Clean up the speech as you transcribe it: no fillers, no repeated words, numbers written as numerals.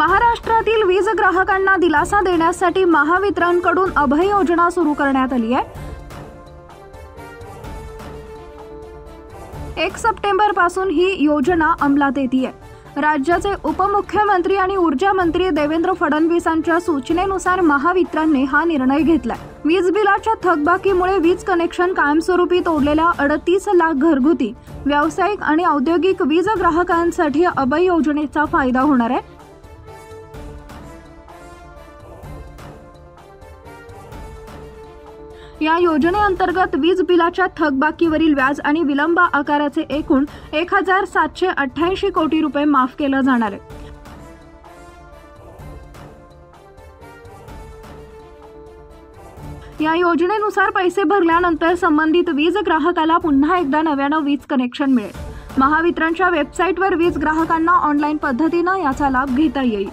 महाराष्ट्रातील वीज ग्राहकांना दिलासा देण्यासाठी महावितरणकडून अभय योजना सुरू करण्यात आली आहे। 1 सप्टेंबर पासून ही योजना अंमलात येते। राज्याचे उपमुख्यमंत्री आणि ऊर्जा मंत्री देवेंद्र फडणवीसांच्या सूचनेनुसार महावितरणने हा निर्णय घेतलाय। वीज बिलाच्या थकबाकीमुळे वीज कनेक्शन कायमस्वरूपी तोडलेल्या 38 लाख घरगुती, व्यावसायिक आणि औद्योगिक वीज ग्राहकांसाठी अभय योजनेचा फायदा होणार आहे। या योजनेअंतर्गत वीज बिलाच्या थकबाकीवरील व्याज आणि विलंब आकाराचे एकूण 1788 कोटी रुपये माफ केले जाणार आहे। या योजनेनुसार पैसे भरल्यानंतर संबंधित वीज ग्राहकाला पुन्हा एकदा नव्याने वीज कनेक्शन मिळेल। महावितरणच्या वेबसाईटवर वीज ग्राहकांना ऑनलाईन पद्धतीने याचा लाभ घेता येईल।